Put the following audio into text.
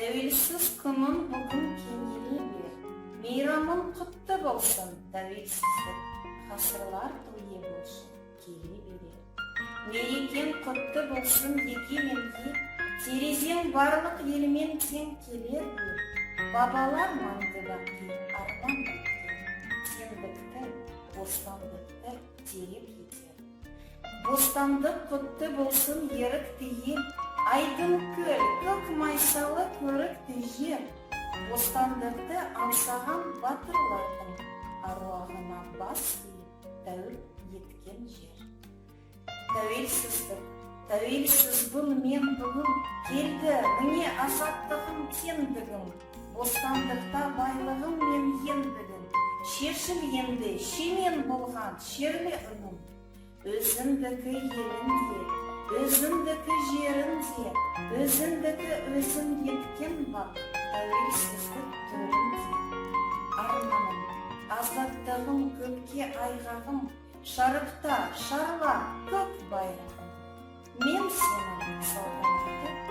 Тәуелсіз күнің бүгін кеңейле бер. Мейрамың құтты болсын, тәуелсіздік. Ғасырлар тойы болсын, келе берер. Мерекең құтты болсын егеменге, терезең барлық елмен тең келер бер. Бабалар маңды бақи арман еткен, теңдікті, бостандықты тереп етер. Бостандық құтты болсын ерікті ел, айдын көл, көк майсалы көрікті жер. Бостандықты аңсаған батырлардың аруағына бас иіп, тәуіп еткен жер. Тәуелсіздік, тәуелсізбін мен бүгін, келді міне азаттығым теңдігім. Бостандықта байлығым мен ендігім, шешіл енді шемен болған шерлі үнім. Өзіндікі елінде, өзіндікі жерінде, өзіндікі өзін еткен бақ, тәуелсіздік төрінде. Арманым, азаттығым көкке айғағым, шарықта шарла көк байрағым. Мен сенің салтанатты